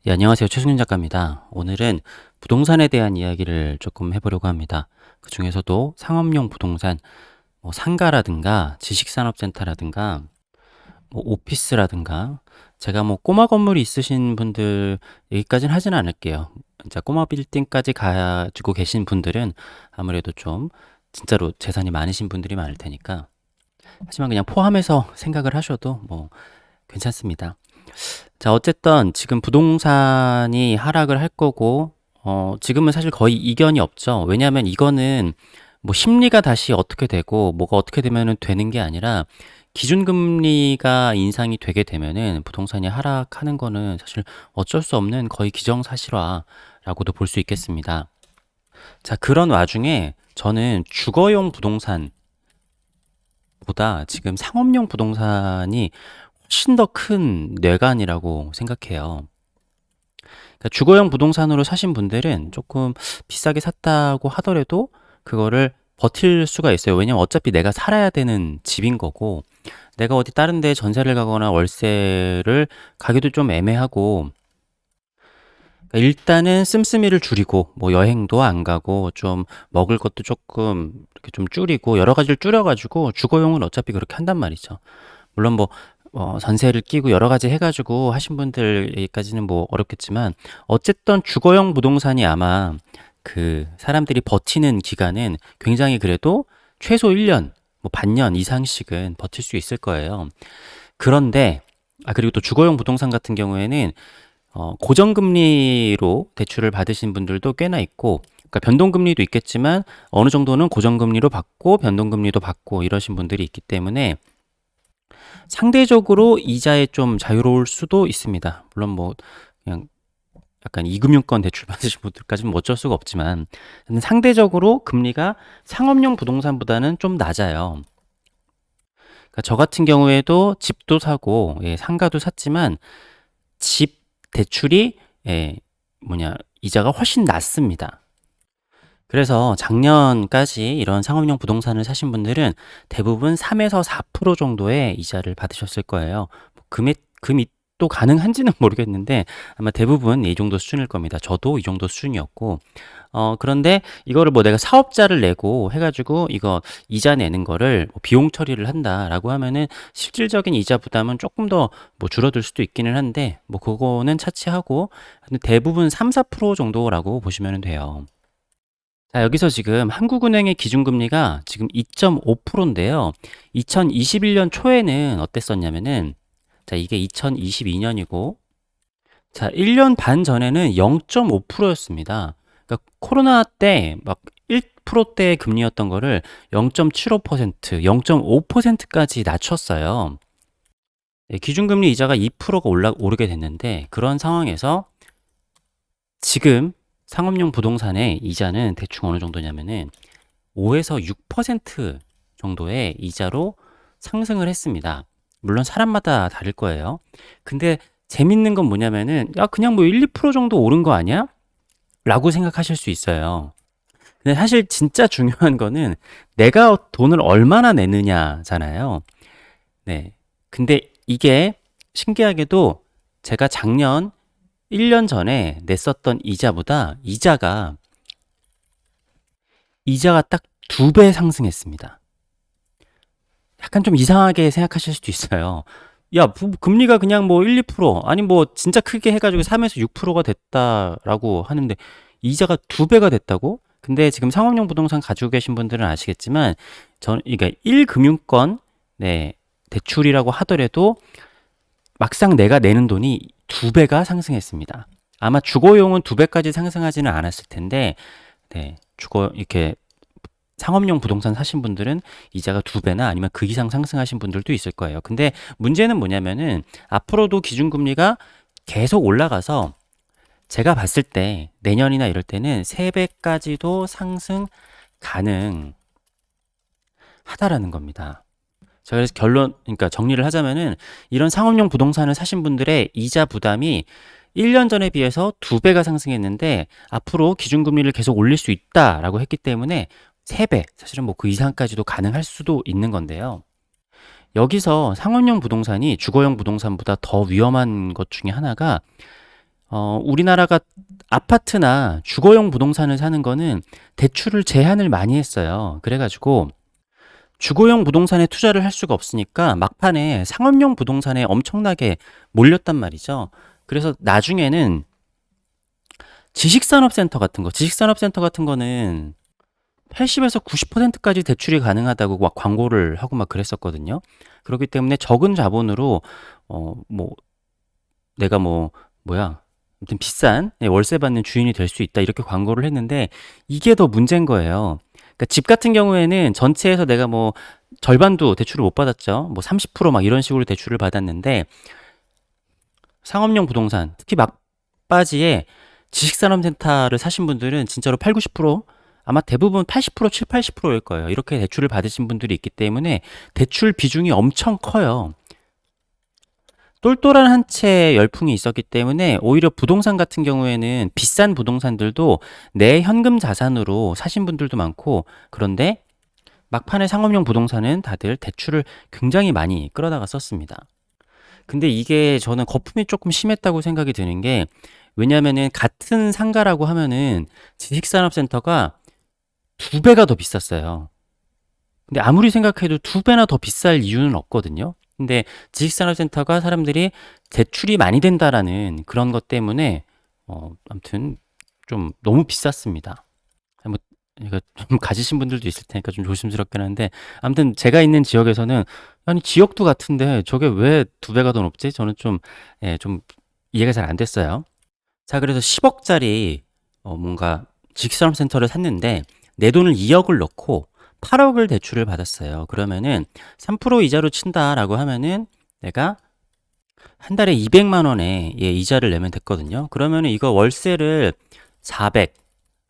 네, 안녕하세요. 최승윤 작가입니다. 오늘은 부동산에 대한 이야기를 조금 해보려고 합니다. 그 중에서도 상업용 부동산, 상가라든가 지식산업센터라든가 오피스라든가 제가 꼬마 건물이 있으신 분들 여기까지는 하진 않을게요. 진짜 꼬마 빌딩까지 가지고 계신 분들은 아무래도 좀 진짜로 재산이 많으신 분들이 많을 테니까 하지만 그냥 포함해서 생각을 하셔도 괜찮습니다. 자, 어쨌든 지금 부동산이 하락을 할 거고, 지금은 사실 거의 이견이 없죠. 왜냐하면 이거는 심리가 다시 어떻게 되고, 뭐가 어떻게 되면은 되는 게 아니라, 기준금리가 인상이 되게 되면은 부동산이 하락하는 거는 사실 어쩔 수 없는 거의 기정사실화라고도 볼 수 있겠습니다. 자, 그런 와중에 저는 주거용 부동산보다 지금 상업용 부동산이 훨씬 더 큰 뇌관이라고 생각해요. 그러니까 주거용 부동산으로 사신 분들은 조금 비싸게 샀다고 하더라도 그거를 버틸 수가 있어요. 왜냐면 어차피 내가 살아야 되는 집인 거고, 내가 어디 다른 데 전세를 가거나 월세를 가기도 좀 애매하고, 그러니까 일단은 씀씀이를 줄이고, 여행도 안 가고, 좀 먹을 것도 조금 이렇게 좀 줄이고, 여러 가지를 줄여가지고, 주거용은 어차피 그렇게 한단 말이죠. 물론 전세를 끼고 여러 가지 해가지고 하신 분들까지는 어렵겠지만, 어쨌든 주거용 부동산이 아마 그 사람들이 버티는 기간은 굉장히 그래도 최소 1년, 반년 이상씩은 버틸 수 있을 거예요. 그런데, 그리고 또 주거용 부동산 같은 경우에는 고정금리로 대출을 받으신 분들도 꽤나 있고, 그러니까 변동금리도 있겠지만 어느 정도는 고정금리로 받고 변동금리도 받고 이러신 분들이 있기 때문에 상대적으로 이자에 좀 자유로울 수도 있습니다. 물론 그냥 약간 이금융권 대출 받으신 분들까지는 어쩔 수가 없지만 상대적으로 금리가 상업용 부동산보다는 좀 낮아요. 그러니까 저 같은 경우에도 집도 사고 상가도 샀지만 집 대출이 이자가 훨씬 낮습니다. 그래서 작년까지 이런 상업용 부동산을 사신 분들은 대부분 3에서 4% 정도의 이자를 받으셨을 거예요. 금이 또 가능한지는 모르겠는데 아마 대부분 이 정도 수준일 겁니다. 저도 이 정도 수준이었고, 그런데 이거를 내가 사업자를 내고 해가지고 이거 이자 내는 거를 비용 처리를 한다라고 하면은 실질적인 이자 부담은 조금 더 줄어들 수도 있기는 한데 그거는 차치하고 대부분 3, 4% 정도라고 보시면 돼요. 자, 여기서 지금 한국은행의 기준금리가 지금 2.5%인데요. 2021년 초에는 어땠었냐면은, 자, 이게 2022년이고, 자, 1년 반 전에는 0.5%였습니다. 그러니까 코로나 때 1%대 금리였던 거를 0.75%, 0.5%까지 낮췄어요. 기준금리 이자가 2%가 오르게 됐는데, 그런 상황에서 지금 상업용 부동산의 이자는 대충 어느 정도냐면은 5에서 6% 정도의 이자로 상승을 했습니다. 물론 사람마다 다를 거예요. 근데 재밌는 건 뭐냐면은 야 그냥 1, 2% 정도 오른 거 아니야? 라고 생각하실 수 있어요. 근데 사실 진짜 중요한 거는 내가 돈을 얼마나 내느냐잖아요. 네. 근데 이게 신기하게도 제가 작년 1년 전에 냈었던 이자가 딱 2배 상승했습니다. 약간 좀 이상하게 생각하실 수도 있어요. 야, 금리가 그냥 1, 2% 아니 진짜 크게 해가지고 3에서 6%가 됐다라고 하는데 이자가 2배가 됐다고? 근데 지금 상업용 부동산 가지고 계신 분들은 아시겠지만 이게 1금융권 대출이라고 하더라도 막상 내가 내는 돈이 2배가 상승했습니다. 아마 주거용은 2배까지 상승하지는 않았을 텐데 주거 이렇게 상업용 부동산 사신 분들은 이자가 2배나 아니면 그 이상 상승하신 분들도 있을 거예요. 근데 문제는 뭐냐면은 앞으로도 기준금리가 계속 올라가서 제가 봤을 때 내년이나 이럴 때는 3배까지도 상승 가능하다라는 겁니다. 자, 그래서 그러니까 정리를 하자면은 이런 상업용 부동산을 사신 분들의 이자 부담이 1년 전에 비해서 2배가 상승했는데 앞으로 기준금리를 계속 올릴 수 있다라고 했기 때문에 3배, 사실은 그 이상까지도 가능할 수도 있는 건데요. 여기서 상업용 부동산이 주거용 부동산보다 더 위험한 것 중에 하나가 우리나라가 아파트나 주거용 부동산을 사는 거는 대출을 제한을 많이 했어요. 그래가지고 주거용 부동산에 투자를 할 수가 없으니까 막판에 상업용 부동산에 엄청나게 몰렸단 말이죠. 그래서 나중에는 지식산업센터 같은 거는 80에서 90%까지 대출이 가능하다고 막 광고를 하고 막 그랬었거든요. 그렇기 때문에 적은 자본으로 뭐 내가 뭐야 아무튼 비싼 월세 받는 주인이 될 수 있다 이렇게 광고를 했는데 이게 더 문제인 거예요. 그러니까 집 같은 경우에는 전체에서 내가 뭐 절반도 대출을 못 받았죠. 뭐 30%막 이런 식으로 대출을 받았는데 상업용 부동산 특히 막바지에 지식산업센터를 사신 분들은 진짜로 8, 90% 아마 대부분 80%, 7, 80%일 거예요. 이렇게 대출을 받으신 분들이 있기 때문에 대출 비중이 엄청 커요. 똘똘한 한 채 열풍이 있었기 때문에 오히려 부동산 같은 경우에는 비싼 부동산들도 내 현금 자산으로 사신 분들도 많고 그런데 막판에 상업용 부동산은 다들 대출을 굉장히 많이 끌어다가 썼습니다. 근데 이게 저는 거품이 조금 심했다고 생각이 드는 게 왜냐면은 같은 상가라고 하면은 지식산업센터가 두 배가 더 비쌌어요. 근데 아무리 생각해도 두 배나 더 비쌀 이유는 없거든요. 근데 지식산업센터가 사람들이 대출이 많이 된다라는 그런 것 때문에 아무튼 좀 너무 비쌌습니다. 뭐 이거 좀 가지신 분들도 있을 테니까 좀 조심스럽긴 한데 아무튼 제가 있는 지역에서는 아니 지역도 같은데 저게 왜 두 배가 더 높지? 저는 좀 좀 이해가 잘 안 됐어요. 자, 그래서 10억짜리 뭔가 직선센터를 샀는데 내 돈을 2억을 넣고 8억을 대출을 받았어요. 그러면은 3% 이자로 친다라고 하면은 내가 한 달에 200만 원의 이자를 내면 됐거든요. 그러면은 이거 월세를 400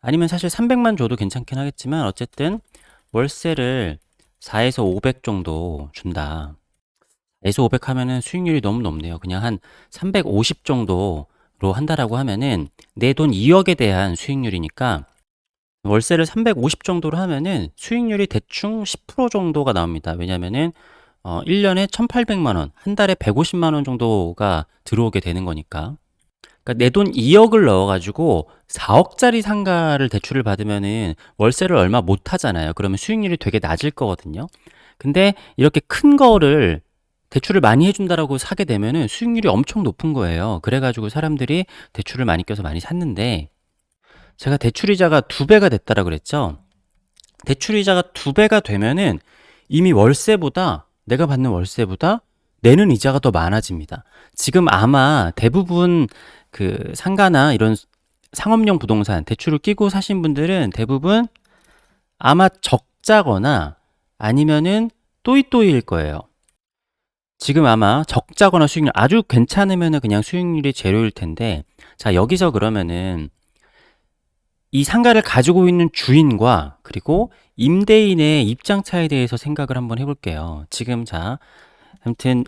아니면 사실 300만 줘도 괜찮긴 하겠지만 어쨌든 월세를 4에서 500 정도 준다. 4에서 500 하면은 수익률이 너무 높네요. 그냥 한 350 정도로 한다라고 하면은 내 돈 2억에 대한 수익률이니까 월세를 350 정도로 하면은 수익률이 대충 10% 정도가 나옵니다. 왜냐면은 1년에 1,800만 원, 한 달에 150만 원 정도가 들어오게 되는 거니까. 그러니까 내 돈 2억을 넣어가지고 4억짜리 상가를 대출을 받으면은 월세를 얼마 못 하잖아요. 그러면 수익률이 되게 낮을 거거든요. 근데 이렇게 큰 거를 대출을 많이 해준다라고 사게 되면은 수익률이 엄청 높은 거예요. 그래가지고 사람들이 대출을 많이 껴서 많이 샀는데 제가 대출이자가 두 배가 됐다라고 그랬죠. 대출이자가 두 배가 되면은 이미 내가 받는 월세보다 내는 이자가 더 많아집니다. 지금 아마 대부분 그 상가나 이런 상업용 부동산 대출을 끼고 사신 분들은 대부분 아마 적자거나 아니면은 또이또이일 거예요. 지금 아마 적자거나 수익률 아주 괜찮으면은 그냥 수익률이 제로일 텐데 자 여기서 그러면은 이 상가를 가지고 있는 주인과 그리고 임대인의 입장 차에 대해서 생각을 한번 해볼게요. 지금 자 아무튼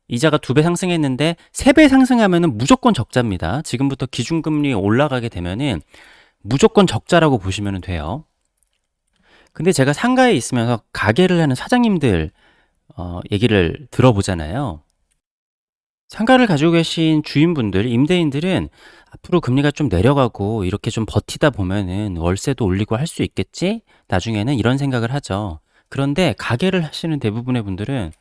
이자가 두 배 상승했는데 세 배 상승하면은 무조건 적자입니다. 지금부터 기준금리 올라가게 되면은 무조건 적자라고 보시면 돼요. 근데 제가 상가에 있으면서 가게를 하는 사장님들 얘기를 들어보잖아요. 상가를 가지고 계신 주인분들, 임대인들은 앞으로 금리가 좀 내려가고 이렇게 좀 버티다 보면은 월세도 올리고 할 수 있겠지? 나중에는 이런 생각을 하죠. 그런데 가게를 하시는 대부분의 분들은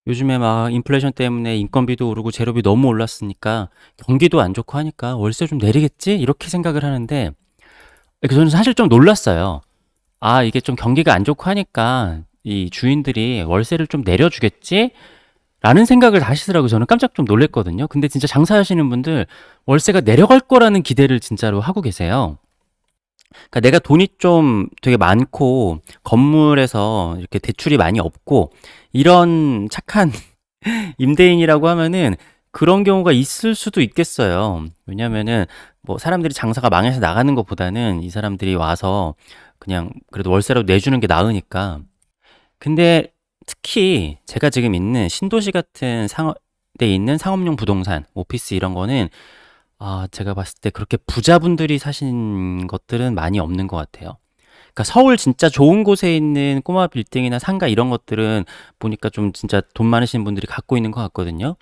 요즘에 막 인플레이션 때문에 인건비도 오르고 재료비 너무 올랐으니까 경기도 안 좋고 하니까 월세 좀 내리겠지? 이렇게 생각을 하는데 저는 사실 좀 놀랐어요. 아, 이게 좀 경기가 안 좋고 하니까 이 주인들이 월세를 좀 내려주겠지? 라는 생각을 하시더라고요. 저는 깜짝 좀 놀랐거든요. 근데 진짜 장사하시는 분들 월세가 내려갈 거라는 기대를 진짜로 하고 계세요. 그러니까 내가 돈이 좀 되게 많고 건물에서 이렇게 대출이 많이 없고 이런 착한 임대인이라고 하면은 그런 경우가 있을 수도 있겠어요. 왜냐면은 뭐 사람들이 장사가 망해서 나가는 것보다는 이 사람들이 와서 그냥 그래도 월세라도 내주는 게 나으니까. 근데 특히 제가 지금 있는 신도시 같은 상업에 있는 상업용 부동산, 오피스 이런 거는 제가 봤을 때 그렇게 부자분들이 사신 것들은 많이 없는 것 같아요. 그러니까 서울 진짜 좋은 곳에 있는 꼬마 빌딩이나 상가 이런 것들은 보니까 좀 진짜 돈 많으신 분들이 갖고 있는 것 같거든요.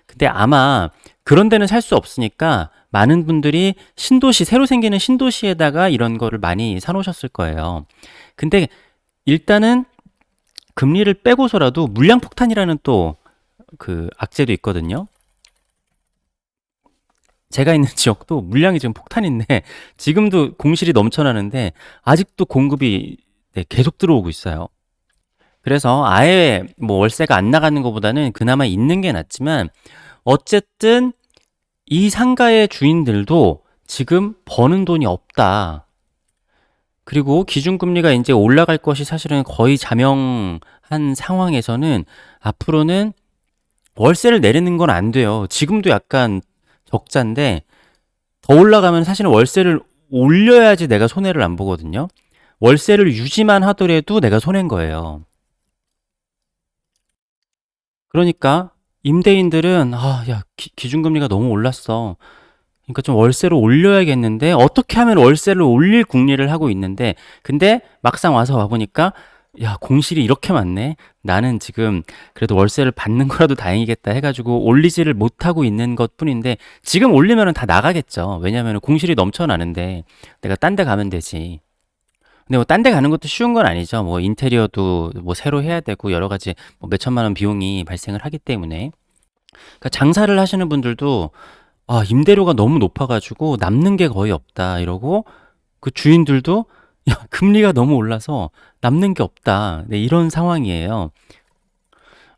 근데 아마 그런 데는 살 수 없으니까 많은 분들이 신도시, 새로 생기는 신도시에다가 이런 거를 많이 사놓으셨을 거예요. 근데 일단은 금리를 빼고서라도 물량폭탄이라는 또 그 악재도 있거든요. 제가 있는 지역도 물량이 지금 폭탄인데 지금도 공실이 넘쳐나는데 아직도 공급이 네, 계속 들어오고 있어요. 그래서 아예 뭐 월세가 안 나가는 것보다는 그나마 있는 게 낫지만 어쨌든 이 상가의 주인들도 지금 버는 돈이 없다. 그리고 기준금리가 이제 올라갈 것이 사실은 거의 자명한 상황에서는 앞으로는 월세를 내리는 건 안 돼요. 지금도 약간 적자인데 더 올라가면 사실은 월세를 올려야지 내가 손해를 안 보거든요. 월세를 유지만 하더라도 내가 손해인 거예요. 그러니까 임대인들은 야, 기준금리가 너무 올랐어. 그러니까 좀 월세를 올려야겠는데 어떻게 하면 월세를 올릴 궁리를 하고 있는데 근데 막상 와서 와보니까 야, 공실이 이렇게 많네. 나는 지금 그래도 월세를 받는 거라도 다행이겠다 해가지고 올리지를 못하고 있는 것 뿐인데 지금 올리면 다 나가겠죠. 왜냐면 공실이 넘쳐나는데 내가 딴 데 가면 되지. 근데 뭐 딴 데 가는 것도 쉬운 건 아니죠. 뭐 인테리어도 뭐 새로 해야 되고 여러 가지 뭐 몇천만 원 비용이 발생을 하기 때문에. 그러니까 장사를 하시는 분들도 임대료가 너무 높아가지고 남는 게 거의 없다 이러고 그 주인들도 야, 금리가 너무 올라서 남는 게 없다. 네, 이런 상황이에요.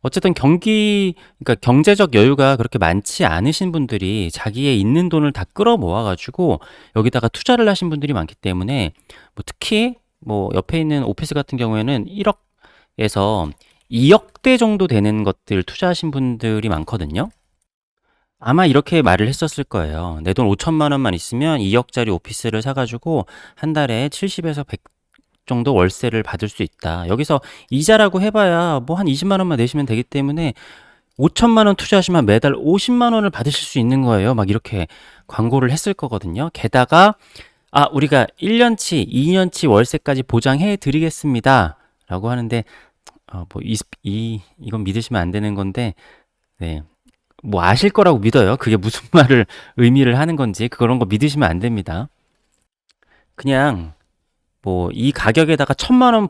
어쨌든 그러니까 경제적 여유가 그렇게 많지 않으신 분들이 자기의 있는 돈을 다 끌어 모아가지고 여기다가 투자를 하신 분들이 많기 때문에 뭐 특히 뭐 옆에 있는 오피스 같은 경우에는 1억에서 2억대 정도 되는 것들 투자하신 분들이 많거든요. 아마 이렇게 말을 했었을 거예요. 내 돈 5천만 원만 있으면 2억짜리 오피스를 사가지고 한 달에 70에서 100 정도 월세를 받을 수 있다. 여기서 이자라고 해봐야 뭐 한 20만 원만 내시면 되기 때문에 5천만 원 투자하시면 매달 50만 원을 받으실 수 있는 거예요. 막 이렇게 광고를 했을 거거든요. 게다가 우리가 1년치, 2년치 월세까지 보장해 드리겠습니다. 라고 하는데 뭐 이건 믿으시면 안 되는 건데 네. 뭐 아실 거라고 믿어요. 그게 무슨 말을 의미를 하는 건지 그런 거 믿으시면 안 됩니다. 그냥 뭐 이 가격에다가 1,000만 원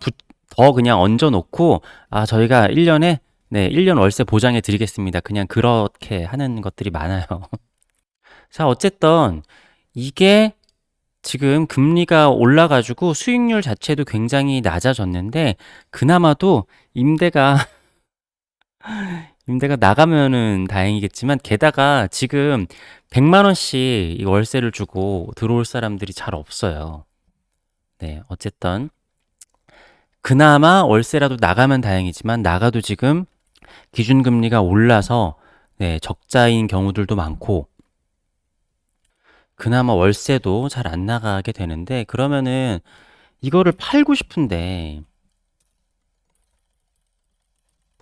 더 그냥 얹어 놓고 저희가 1년에 네, 1년 월세 보장해 드리겠습니다. 그냥 그렇게 하는 것들이 많아요. 자, 어쨌든 이게 지금 금리가 올라가지고 수익률 자체도 굉장히 낮아졌는데 그나마도 임대가 나가면은 다행이겠지만 게다가 지금 100만 원씩 이 월세를 주고 들어올 사람들이 잘 없어요. 네, 어쨌든 그나마 월세라도 나가면 다행이지만 나가도 지금 기준금리가 올라서 네, 적자인 경우들도 많고 그나마 월세도 잘 안 나가게 되는데 그러면은 이거를 팔고 싶은데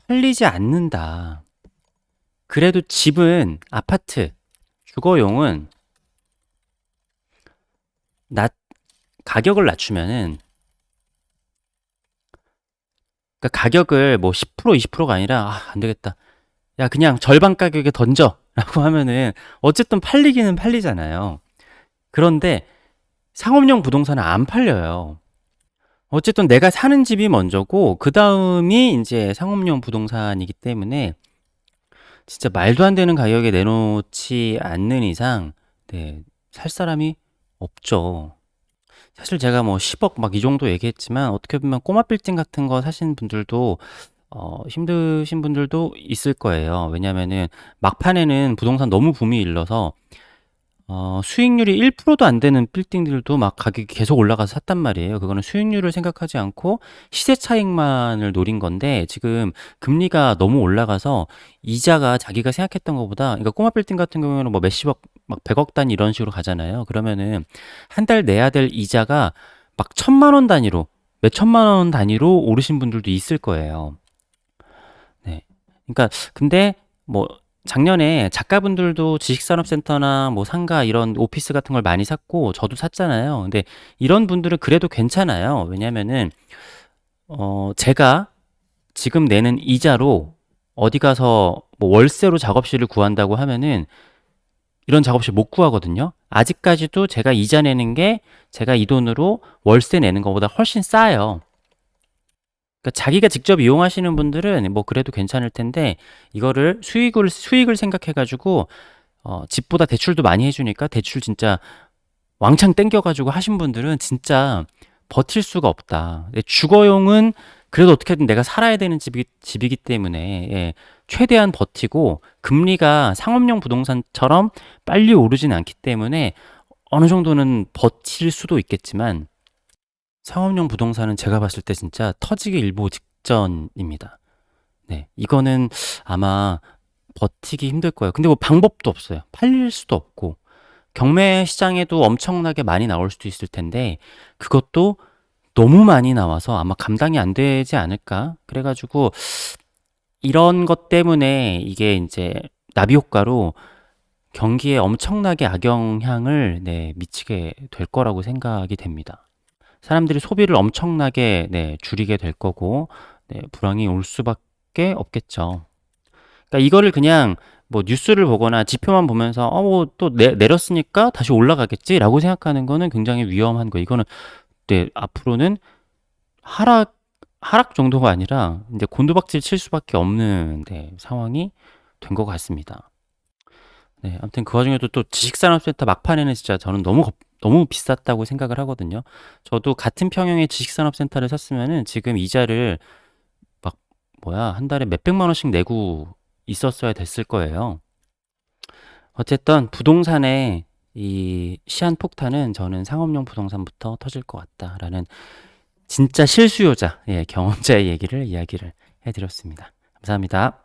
팔리지 않는다. 그래도 집은 아파트, 주거용은 가격을 낮추면은 그러니까 가격을 뭐 10% 20%가 아니라 안 되겠다. 야, 그냥 절반 가격에 던져. 라고 하면은 어쨌든 팔리기는 팔리잖아요. 그런데 상업용 부동산은 안 팔려요. 어쨌든 내가 사는 집이 먼저고 그 다음이 이제 상업용 부동산이기 때문에 진짜 말도 안 되는 가격에 내놓지 않는 이상 네, 살 사람이 없죠. 사실 제가 뭐 10억 막 이 정도 얘기했지만 어떻게 보면 꼬마 빌딩 같은 거 사신 분들도 힘드신 분들도 있을 거예요. 왜냐면은 막판에는 부동산 너무 붐이 일러서 수익률이 1%도 안 되는 빌딩들도 막 가격이 계속 올라가서 샀단 말이에요. 그거는 수익률을 생각하지 않고 시세 차익만을 노린 건데 지금 금리가 너무 올라가서 이자가 자기가 생각했던 것보다 그러니까 꼬마 빌딩 같은 경우에는 뭐 몇십억 막 100억 단위 이런 식으로 가잖아요. 그러면은 한 달 내야 될 이자가 막 1,000만 원 단위로 몇천만 원 단위로 오르신 분들도 있을 거예요. 네. 그러니까 근데 뭐 작년에 작가분들도 지식산업센터나 뭐 상가 이런 오피스 같은 걸 많이 샀고 저도 샀잖아요. 근데 이런 분들은 그래도 괜찮아요. 왜냐면은 제가 지금 내는 이자로 어디 가서 뭐 월세로 작업실을 구한다고 하면은 이런 작업실 못 구하거든요. 아직까지도 제가 이자 내는 게 제가 이 돈으로 월세 내는 것보다 훨씬 싸요. 그러니까 자기가 직접 이용하시는 분들은 뭐 그래도 괜찮을 텐데 이거를 수익을 생각해 가지고 집보다 대출도 많이 해 주니까 대출 진짜 왕창 땡겨 가지고 하신 분들은 진짜 버틸 수가 없다. 주거용은 그래도 어떻게든 내가 살아야 되는 집이기 때문에 예, 최대한 버티고 금리가 상업용 부동산처럼 빨리 오르진 않기 때문에 어느 정도는 버틸 수도 있겠지만 상업용 부동산은 제가 봤을 때 진짜 터지기 일보 직전입니다. 네, 이거는 아마 버티기 힘들 거예요. 근데 뭐 방법도 없어요. 팔릴 수도 없고 경매 시장에도 엄청나게 많이 나올 수도 있을 텐데 그것도 너무 많이 나와서 아마 감당이 안 되지 않을까? 그래가지고 이런 것 때문에 이게 이제 나비 효과로 경기에 엄청나게 악영향을 네, 미치게 될 거라고 생각이 됩니다. 사람들이 소비를 엄청나게 네, 줄이게 될 거고 네, 불황이 올 수밖에 없겠죠. 그러니까 이거를 그냥 뭐 뉴스를 보거나 지표만 보면서 뭐또 내렸으니까 다시 올라가겠지라고 생각하는 거는 굉장히 위험한 거. 이거는 네, 앞으로는 하락 하락 정도가 아니라 이제 곤두박질 칠 수밖에 없는 네, 상황이 된 것 같습니다. 네, 아무튼 그 와중에도 또 지식산업센터 막판에는 진짜 저는 너무 비쌌다고 생각을 하거든요. 저도 같은 평형의 지식산업센터를 샀으면은 지금 이자를 막 뭐야 한 달에 몇백만 원씩 내고 있었어야 됐을 거예요. 어쨌든 부동산의 이 시한폭탄은 저는 상업용 부동산부터 터질 것 같다라는 진짜 실수요자, 예, 경험자의 이야기를 해드렸습니다. 감사합니다.